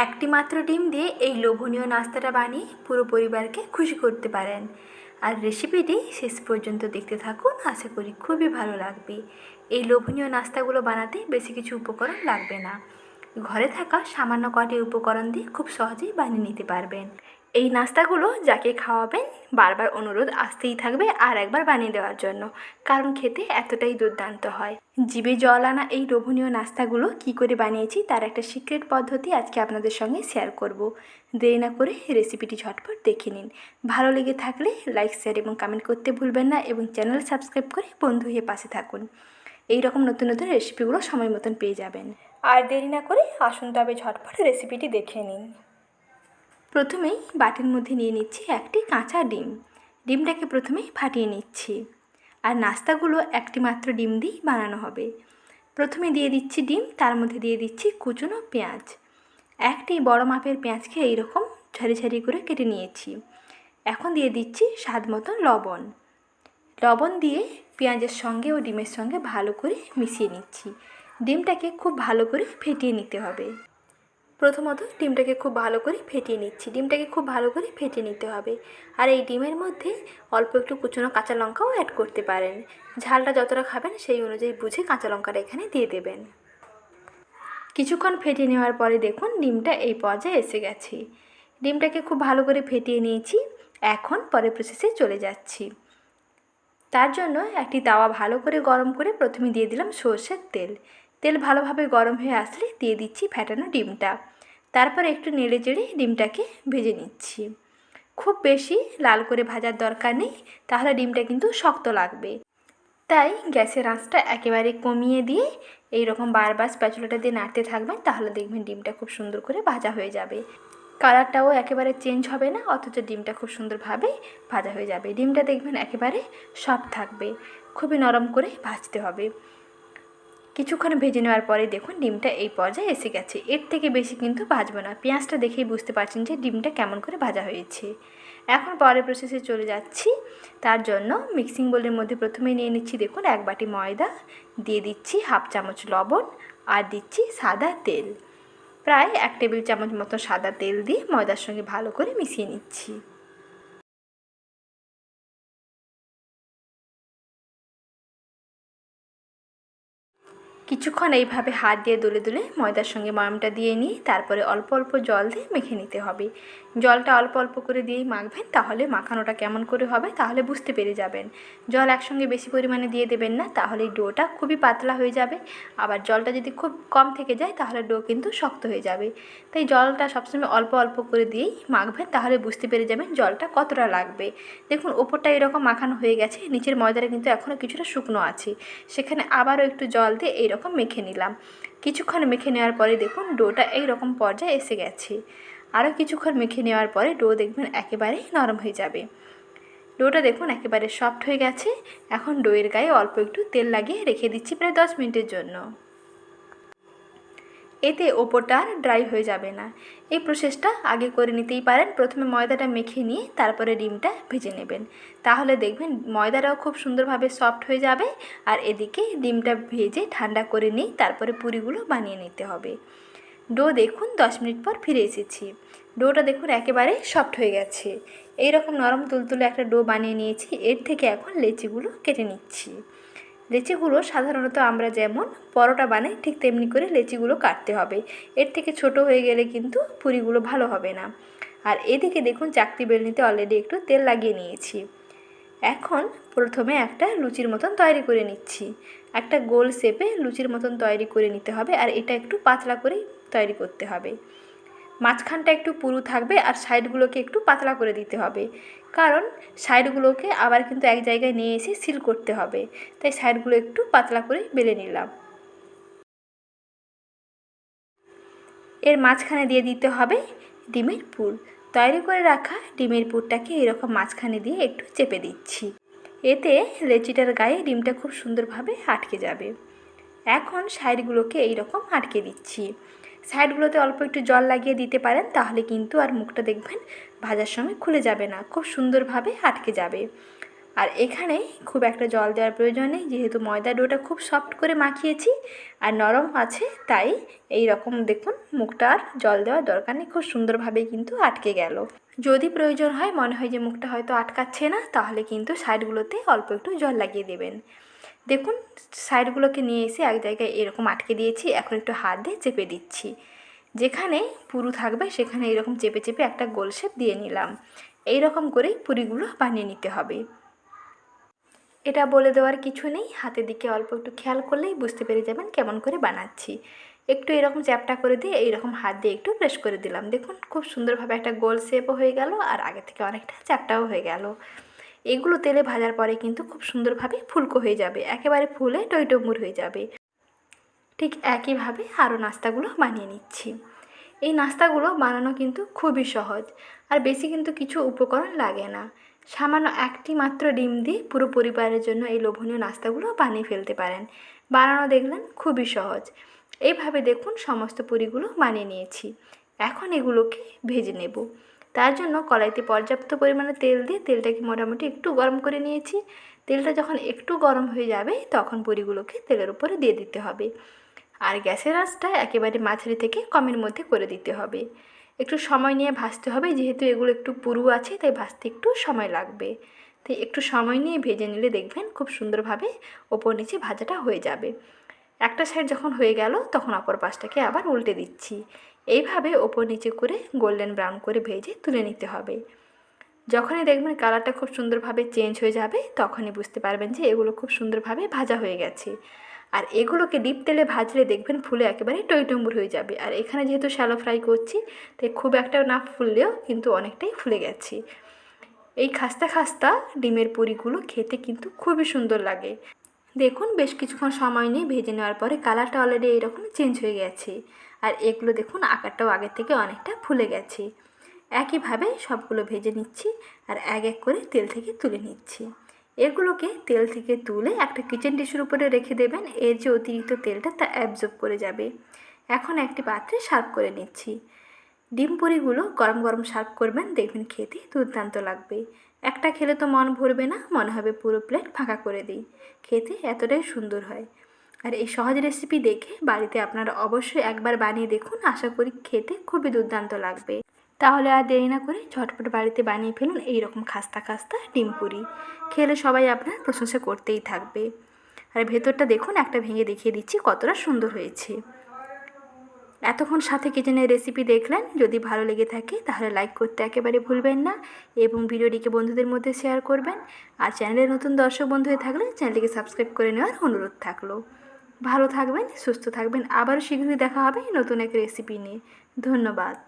একটি মাত্র ডিম দিয়ে এই লোভনীয় নাস্তাটা বানিয়ে পুরো পরিবারকে খুশি করতে পারেন। আর রেসিপিটি শেষ পর্যন্ত দেখতে থাকুন, আশা করি খুবই ভালো লাগবে। এই লোভনীয় নাস্তাগুলো বানাতে বেশি কিছু উপকরণ লাগবে না, ঘরে থাকা সামান্য কটি উপকরণ দিয়ে খুব সহজেই বানিয়ে নিতে পারবেন। এই নাস্তাগুলো যাকে খাওয়াবেন বারবার অনুরোধ আসতেই থাকবে আর একবার বানিয়ে দেওয়ার জন্য, কারণ খেতে এতটাই দুর্দান্ত হয়। জিভে জল আনা এই লোভনীয় নাস্তাগুলো কি করে বানিয়েছি তার একটা সিক্রেট পদ্ধতি আজকে আপনাদের সঙ্গে শেয়ার করব। দেরি না করে রেসিপিটি ঝটপট দেখে নিন। ভালো লেগে থাকলে লাইক, শেয়ার এবং কমেন্ট করতে ভুলবেন না এবং চ্যানেল সাবস্ক্রাইব করে বন্ধু হয়ে পাশে থাকুন। এই রকম নতুন নতুন রেসিপিগুলো সময় মতন পেয়ে যাবেন। আর দেরি না করে আসুন তবে ঝটপট রেসিপিটি দেখে নিন। প্রথমেই বাটির মধ্যে নিয়ে নিচ্ছি একটি কাঁচা ডিম। ডিমটাকে প্রথমেই ফাটিয়ে নিচ্ছি। আর নাস্তাগুলো একটি মাত্র ডিম দিয়েই বানানো হবে। প্রথমে দিয়ে দিচ্ছি ডিম, তার মধ্যে দিয়ে দিচ্ছি কুচনো পেঁয়াজ। একটি বড় মাপের পেঁয়াজকে এইরকম ঝাড়ি ঝাড়ি করে কেটে নিয়েছি। এখন দিয়ে দিচ্ছি স্বাদ মতো লবণ। লবণ দিয়ে পেঁয়াজের সঙ্গে ও ডিমের সঙ্গে ভালো করে মিশিয়ে নিচ্ছি। ডিমটাকে খুব ভালো করে ফেটিয়ে নিতে হবে। প্রথমত ডিমটাকে খুব ভালো করে ফেটিয়ে নিতে হবে। আর এই ডিমের মধ্যে অল্প একটু কুচনো কাঁচা লঙ্কাও অ্যাড করতে পারেন। ঝালটা যতটা খাবেন সেই অনুযায়ী বুঝে কাঁচা লঙ্কাটা এখানে দিয়ে দেবেন। কিছুক্ষণ ফেটিয়ে নেওয়ার পরে দেখুন ডিমটা এই পর্যায়ে এসে গেছে। ডিমটাকে খুব ভালো করে ফেটিয়ে নিয়েছি। এখন পরের প্রসেসে চলে যাচ্ছি। তার জন্য একটি তাওয়া ভালো করে গরম করে প্রথমে দিয়ে দিলাম সরষের তেল। তেল ভালোভাবে গরম হয়ে আসলে দিয়ে দিচ্ছি ফেটানো ডিমটা। তারপর একটু নেড়ে চেড়ে ডিমটাকে ভেজে নিচ্ছি। খুব বেশি লাল করে ভাজার দরকার নেই, তাহলে ডিমটা কিন্তু শক্ত লাগবে। তাই গ্যাসের আঁচটা একেবারে কমিয়ে দিয়ে এই রকম বারবার স্প্যাচুলাটা দিয়ে নাড়তে থাকবেন, তাহলে দেখবেন ডিমটা খুব সুন্দর করে ভাজা হয়ে যাবে। কালারটাও একেবারে চেঞ্জ হবে না, অথচ ডিমটা খুব সুন্দরভাবে ভাজা হয়ে যাবে। ডিমটা দেখবেন একেবারে সফট থাকবে, খুবই নরম করে ভাজতে হবে। কিছুক্ষণ ভেজে নেওয়ার পরে দেখুন ডিমটা এই পর্যায়ে এসে গেছে। এর থেকে বেশি কিন্তু ভাজবো না। পেঁয়াজটা দেখেই বুঝতে পারছেন যে ডিমটা কেমন করে ভাজা হয়েছে। এখন পরের প্রসেসে চলে যাচ্ছি। তার জন্য মিক্সিং বোলের মধ্যে প্রথমে নিয়ে নিচ্ছি দেখুন এক বাটি ময়দা, দিয়ে দিচ্ছি হাফ চামচ লবণ, আর দিচ্ছি সাদা তেল। প্রায় 1 টেবিল চামচ মতো সাদা তেল দিয়ে ময়দার সঙ্গে ভালো করে মিশিয়ে নিচ্ছি। কিছুক্ষণ এইভাবে হাত দিয়ে দুলে দুলে ময়দার সঙ্গে ময়ামটা দিয়ে নিয়ে তারপরে অল্প অল্প জল দিয়ে মেখে নিতে হবে। জলটা অল্প অল্প করে দিয়েই মাখবেন, তাহলে মাখানোটা কেমন করে হবে তাহলে বুঝতে পেরে যাবেন। জল একসঙ্গে বেশি পরিমাণে দিয়ে দেবেন না, তাহলে ডোটা খুবই পাতলা হয়ে যাবে। আবার জলটা যদি খুব কম থেকে যায় তাহলে ডো কিন্তু শক্ত হয়ে যাবে। তাই জলটা সবসময় অল্প অল্প করে দিয়েই মাখবেন, তাহলে বুঝতে পেরে যাবেন জলটা কতটা লাগবে। দেখুন ওপরটা এরকম মাখানো হয়ে গেছে, নিচের ময়দাটা কিন্তু এখনও কিছুটা শুকনো আছে। সেখানে আবারও একটু জল দিয়ে এইরকম মেখে নিলাম। কিছুক্ষণ মেখে নেওয়ার পরে দেখুন ডোটা এইরকম পর্যায়ে এসে গেছে। আরও কিছুক্ষণ মেখে নেওয়ার পরে ডো দেখবেন একেবারেই নরম হয়ে যাবে। ডোটা দেখুন একেবারে সফট হয়ে গেছে। এখন ডোয়ের গায়ে অল্প একটু তেল লাগিয়ে রেখে দিচ্ছি প্রায় 10 মিনিটের জন্য। এতে ওপরটা আর ড্রাই হয়ে যাবে না। এই প্রসেসটা আগে করে নিতেই পারেন। প্রথমে ময়দাটা মেখে নিয়ে তারপরে ডিমটা ভেজে নেবেন, তাহলে দেখবেন ময়দাটাও খুব সুন্দরভাবে সফট হয়ে যাবে। আর এদিকে ডিমটা ভেজে ঠান্ডা করে নিয়ে তারপরে পুরিগুলো বানিয়ে নিতে হবে। ডো দেখুন 10 মিনিট পর ফিরে এসেছি। ডোটা দেখুন একেবারে সফট হয়ে গেছে। এই রকম নরম তুলতুলে একটা ডো বানিয়ে নিয়েছি। এর থেকে এখন লেচিগুলো কেটে নিচ্ছি। লেচিগুলো সাধারণত আমরা যেমন পরোটা বানাই ঠিক তেমনি করে লেচিগুলো কাটতে হবে। এর থেকে ছোট হয়ে গেলে কিন্তু পুরিগুলো ভালো হবে না। আর এদিকে দেখুন চাকতি বেলনিতে অলরেডি একটু তেল লাগিয়ে নিয়েছি। এখন প্রথমে একটা লুচির মতন তৈরি করে নিচ্ছি। একটা গোল শেপে লুচির মতন তৈরি করে নিতে হবে, আর এটা একটু পাতলা করেই তৈরি করতে হবে। মাঝখানটা একটু পুরু থাকবে আর সাইডগুলোকে একটু পাতলা করে দিতে হবে, কারণ সাইডগুলোকে আবার কিন্তু এক জায়গায় নিয়ে এসে সিল করতে হবে। তাই সাইডগুলো একটু পাতলা করে বেলে নিলাম। এর মাঝখানে দিয়ে দিতে হবে ডিমের পুর। তৈরি করে রাখা ডিমের পুরটাকে এরকম মাঝখানে দিয়ে একটু চেপে দিচ্ছি। এতে লেচিটার গায়ে ডিমটা খুব সুন্দরভাবে আটকে যাবে। এখন সাইডগুলোকে এইরকম আটকে দিচ্ছি। সাইডগুলোতে অল্প একটু জল লাগিয়ে দিতে পারেন, তাহলে কিন্তু আর মুখটা দেখবেন ভাজার সময় খুলে যাবে না, খুব সুন্দরভাবে আটকে যাবে। আর এখানে খুব একটা জল দেওয়ার প্রয়োজন নেই, যেহেতু ময়দা ডোটা খুব সফট করে মাখিয়েছি আর নরম আছে, তাই এই রকম দেখুন মুখটা আর জল দেওয়ার দরকার নেই, খুব সুন্দরভাবেই কিন্তু আটকে গেল। যদি প্রয়োজন হয়, মনে হয় যে মুখটা হয়তো আটকাচ্ছে না, তাহলে কিন্তু সাইডগুলোতে অল্প একটু জল লাগিয়ে দেবেন। দেখুন সাইডগুলোকে নিয়ে এসে এক জায়গায় এরকম আটকে দিয়েছি, এখন একটু হাত দিয়ে চেপে দিচ্ছি। যেখানে পুরু থাকবে সেখানে এরকম চেপে চেপে একটা গোল শেপ দিয়ে নিলাম। এই রকম করেই পুরিগুলো বানিয়ে নিতে হবে। এটা বলে দেওয়ার কিছু নেই, হাতের দিকে অল্প একটু খেয়াল করলেই বুঝতে পেরে যাবেন কেমন করে বানাচ্ছি। একটু এরকম চ্যাপটা করে দিয়ে এইরকম হাত দিয়ে একটু প্রেস করে দিলাম, দেখুন খুব সুন্দরভাবে একটা গোল শেপও হয়ে গেল আর আগে থেকে অনেকটা চ্যাপটাও হয়ে গেল। এগুলো তেলে ভাজার পরে কিন্তু খুব সুন্দরভাবে ফুলকো হয়ে যাবে, একেবারে ফুলে টইটম্বুর হয়ে যাবে। ঠিক একইভাবে আরও নাস্তাগুলো বানিয়ে নিচ্ছি। এই নাস্তাগুলো বানানো কিন্তু খুবই সহজ, আর বেশি কিন্তু কিছু উপকরণ লাগে না। সামান্য একটি মাত্র ডিম দিয়ে পুরো পরিবারের জন্য এই লোভনীয় নাস্তাগুলো বানিয়ে ফেলতে পারেন। বানানো দেখলেন খুবই সহজ। এইভাবে দেখুন সমস্ত পুরিগুলো বানিয়ে নিয়েছি। এখন এগুলোকে ভেজে নেব। তার জন্য কড়াইতে পর্যাপ্ত পরিমাণে তেল দিয়ে তেলটাকে মোটামুটি একটু গরম করে নিয়েছি। তেলটা যখন একটু গরম হয়ে যাবে তখন পুরিগুলোকে তেলের উপরে দিয়ে দিতে হবে। আর গ্যাসের আঁচটা একেবারে মাঝারি থেকে কমের মধ্যে করে দিতে হবে। একটু সময় নিয়ে ভাজতে হবে, যেহেতু এগুলো একটু পুরু আছে তাই ভাজতে একটু সময় লাগবে। তাই একটু সময় নিয়ে ভেজে নিলে দেখবেন খুব সুন্দরভাবে ওপর নিচে ভাজাটা হয়ে যাবে। একটা সাইড যখন হয়ে গেল তখন অপর পাশটাকে আবার উল্টে দিচ্ছি। এইভাবে ওপর নিচে করে গোল্ডেন ব্রাউন করে ভেজে তুলে নিতে হবে। যখনই দেখবেন কালারটা খুব সুন্দরভাবে চেঞ্জ হয়ে যাবে তখনই বুঝতে পারবেন যে এগুলো খুব সুন্দরভাবে ভাজা হয়ে গেছে। আর এগুলোকে ডিপ তেলে ভাজলে দেখবেন ফুলে একেবারে টইটম্বুর হয়ে যাবে। আর এখানে যেহেতু শ্যালো ফ্রাই করছি তাই খুব একটা না ফুললেও কিন্তু অনেকটাই ফুলে গেছে। এই খাস্তা খাস্তা ডিমের পুরিগুলো খেতে কিন্তু খুবই সুন্দর লাগে। দেখুন বেশ কিছুক্ষণ সময় নিয়ে ভেজে নেওয়ার পরে কালারটা অলরেডি এইরকম চেঞ্জ হয়ে গেছে। আর এগুলো দেখুন আকারটাও আগের থেকে অনেকটা ফুলে গেছে। একইভাবে সবগুলো ভেজে নিচ্ছি আর এক এক করে তেল থেকে তুলে নিচ্ছি। এগুলোকে তেল থেকে তুলে একটা কিচেন টিস্যুর উপরে রেখে দেবেন, এর যে অতিরিক্ত তেলটা তা অ্যাবজর্ব করে যাবে। এখন একটি পাত্রে সার্ভ করে নিচ্ছি। ডিম পুরিগুলো গরম গরম সার্ভ করবেন, দেখবেন খেতে দুর্দান্ত লাগবে। একটা খেলে তো মন ভরবে না, মনে হবে পুরো প্লেট ফাঁকা করে দিই। খেতে এতটাই সুন্দর হয়। আর এই সহজ রেসিপি দেখে বাড়িতে আপনারা অবশ্যই একবার বানিয়ে দেখুন, আশা করি খেতে খুবই দুর্দান্ত লাগবে। তাহলে আর দেরি না করে ঝটপট বাড়িতে বানিয়ে ফেলুন এইরকম খাস্তা খাস্তা ডিম পুরি। খেলে সবাই আপনার প্রশংসা করতেই থাকবে। আর ভেতরটা দেখুন, একটা ভেঙে দেখিয়ে দিচ্ছি কতটা সুন্দর হয়েছে। এতক্ষণ সাথে কিচেনের রেসিপি দেখলেন, যদি ভালো লেগে থাকে তাহলে লাইক করতে একেবারে ভুলবেন না এবং ভিডিওটিকে বন্ধুদের মধ্যে শেয়ার করবেন। আর চ্যানেলের নতুন দর্শক বন্ধু হয়ে থাকলে চ্যানেলটিকে সাবস্ক্রাইব করে নেওয়ার অনুরোধ থাকলো। ভালো থাকবেন, সুস্থ থাকবেন, আবারও শীঘ্রই দেখা হবে নতুন এক রেসিপি নিয়ে। ধন্যবাদ।